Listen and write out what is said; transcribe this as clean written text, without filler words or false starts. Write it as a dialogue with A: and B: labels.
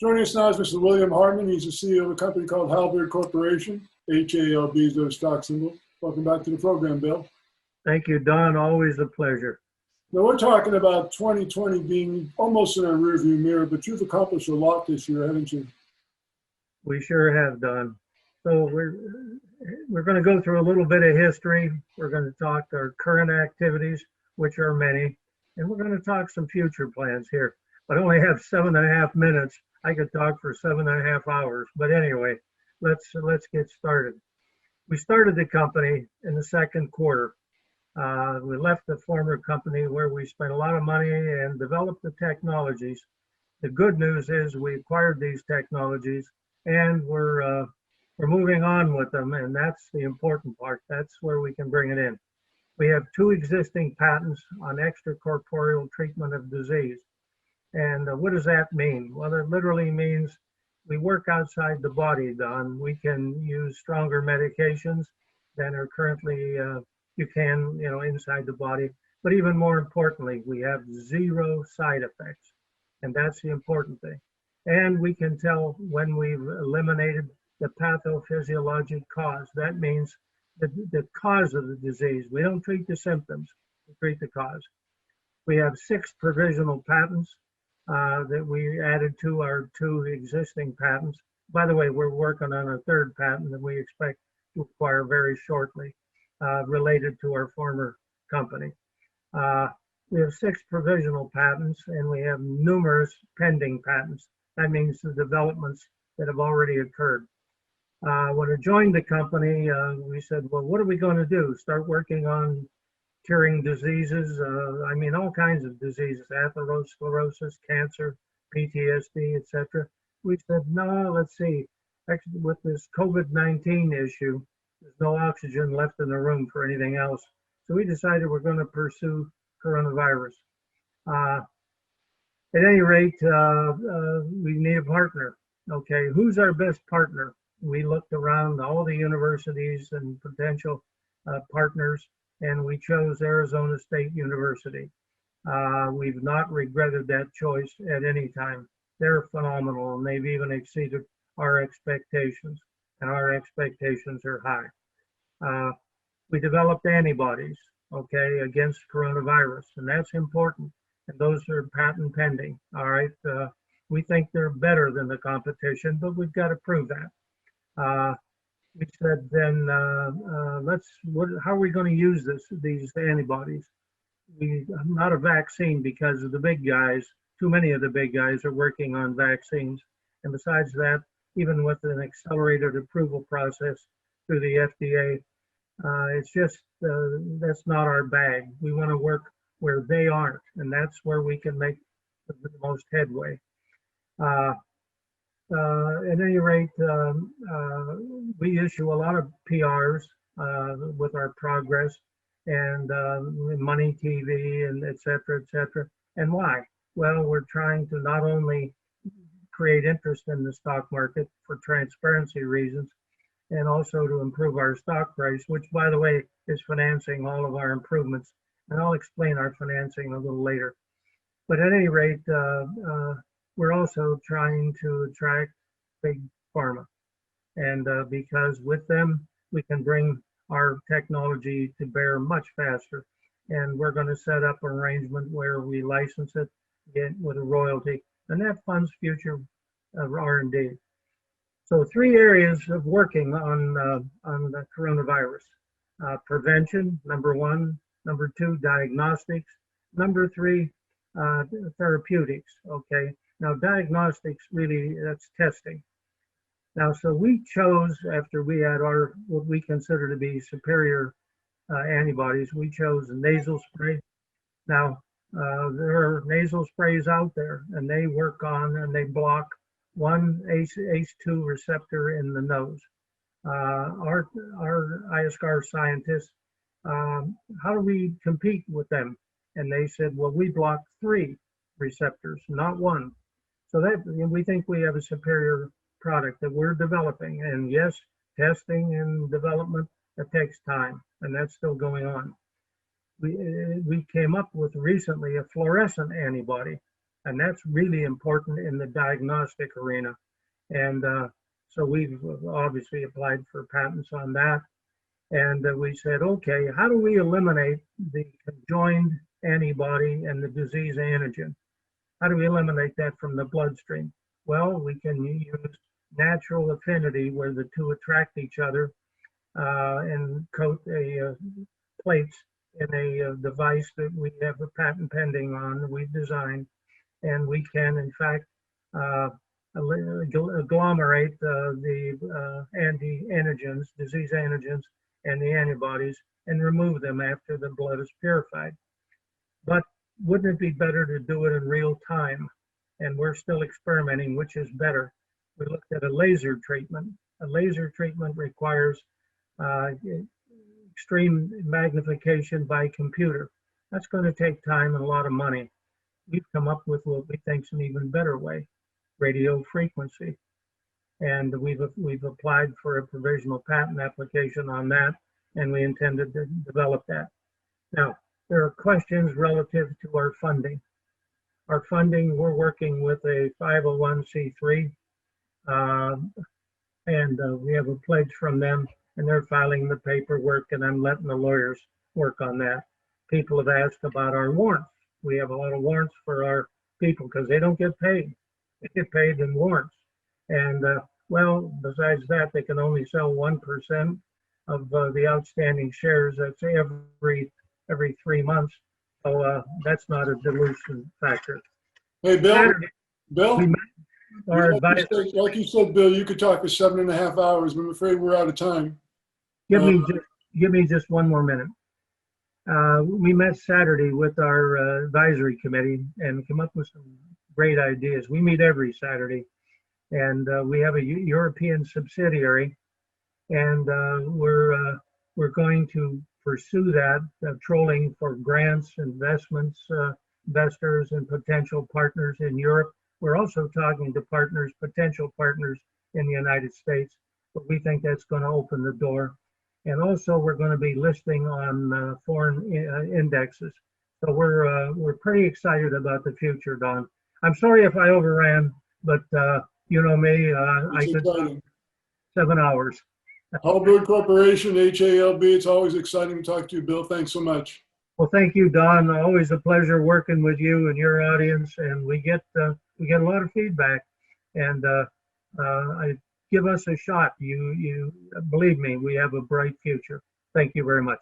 A: Joining us now is Mr. William Hartman. He's the CEO of a company called Halberd Corporation. HALB is their stock symbol. Welcome back to the program, Bill.
B: Thank you, Don. Always a pleasure.
A: Now, we're talking about 2020 being almost in our rearview mirror, but you've accomplished a lot this year, haven't you?
B: We sure have, Don. So we're going to go through a little bit of history. We're going to talk our current activities, which are many, and we're going to talk some future plans here. But I only have 7.5 minutes. I could talk for 7.5 hours. But anyway, let's get started. We started the company in the second quarter. We left the former company where we spent a lot of money and developed the technologies. The good news is we acquired these technologies and we're moving on with them, and that's the important part. That's where we can bring it in. We have 2 existing patents on extracorporeal treatment of disease. And what does that mean? Well, it literally means we work outside the body, Don. We can use stronger medications than are currently inside the body. But even more importantly, we have 0 side effects, and that's the important thing. And we can tell when we've eliminated the pathophysiologic cause. That means the cause of the disease. We don't treat the symptoms, we treat the cause. We have 6 provisional patents that we added to our 2 existing patents. By the way, we're working on a 3rd patent that we expect to acquire very shortly, related to our former company. We have 6 provisional patents, and we have numerous pending patents. That means the developments that have already occurred. When I joined the company, we said, well, what are we going to do? Start working on curing diseases, all kinds of diseases, atherosclerosis, cancer, PTSD, etc. We said, no, let's see. Actually, with this COVID-19 issue, there's no oxygen left in the room for anything else. So we decided we're going to pursue coronavirus. At any rate, we need a partner. Okay, who's our best partner? We looked around all the universities and potential partners, and we chose Arizona State University. We've not regretted that choice at any time. They're phenomenal, and they've even exceeded our expectations, and our expectations are high. We developed antibodies, okay, against coronavirus, and that's important, and those are patent pending, all right? We think they're better than the competition, but we've got to prove that. We said then, how are we going to use these antibodies? Not a vaccine, because of the big guys. Too many of the big guys are working on vaccines. And besides that, even with an accelerated approval process through the FDA, it's just, that's not our bag. We want to work where they aren't, and that's where we can make the most headway. At any rate, we issue a lot of PRs with our progress, and MoneyTV, and et cetera, et cetera. And why? Well, we're trying to not only create interest in the stock market for transparency reasons, and also to improve our stock price, which, by the way, is financing all of our improvements. And I'll explain our financing a little later. But at any rate, we're also trying to attract big pharma. And because with them, we can bring our technology to bear much faster. And we're going to set up an arrangement where we license it, get with a royalty, and that funds future R&D. So 3 areas of working on the coronavirus. Prevention, number 1. Number 2, diagnostics. Number 3, therapeutics, okay? Now, diagnostics, really, that's testing. Now, so we chose, after we had what we consider to be superior antibodies, we chose a nasal spray. Now, there are nasal sprays out there, and they work on and they block one ACE2 receptor in the nose. Our ISCAR scientists, how do we compete with them? And they said, well, we block 3 receptors, not 1. So that we think we have a superior product that we're developing. And yes, testing and development, that takes time, and that's still going on. We came up with recently a fluorescent antibody. And that's really important in the diagnostic arena. And so we've obviously applied for patents on that. And we said, okay, how do we eliminate the conjoined antibody and the disease antigen? How do we eliminate that from the bloodstream? Well, we can use natural affinity where the two attract each other and coat plates in a device that we have a patent pending on, that we've designed. And we can, in fact, agglomerate the antigens, disease antigens, and the antibodies and remove them after the blood is purified. But wouldn't it be better to do it in real time? And we're still experimenting which is better. We looked at a laser treatment. A laser treatment requires extreme magnification by computer. That's going to take time and a lot of money. We've come up with what we think is an even better way, radio frequency. And we've applied for a provisional patent application on that, and we intended to develop that. Now, there are questions relative to our funding. Our funding, we're working with a 501c3, and we have a pledge from them, and they're filing the paperwork, and I'm letting the lawyers work on that. People have asked about our warrants. We have a lot of warrants for our people because they don't get paid. They get paid in warrants. And well, besides that, they can only sell 1% of the outstanding shares. That's every 3 months. So that's not a dilution factor.
A: Hey, Bill.
B: Saturday,
A: Bill.
B: Like
A: you said, Bill, you could talk for 7.5 hours, but I'm afraid we're out of time.
B: Give me just one more minute. We met Saturday with our advisory committee and came up with some great ideas. We meet every Saturday, and we have a European subsidiary, and we're going to pursue that, trolling for grants, investments, investors, and potential partners in Europe. We're also talking to potential partners in the United States, but we think that's going to open the door. And also, we're going to be listing on foreign indexes. So we're pretty excited about the future, Don. I'm sorry if I overran, but you know me, I could talk 7 hours.
A: Halberd Corporation, HALB. It's always exciting to talk to you, Bill. Thanks so much.
B: Well, thank you, Don. Always a pleasure working with you and your audience, and we get a lot of feedback, and give us a shot. You believe me, we have a bright future. Thank you very much.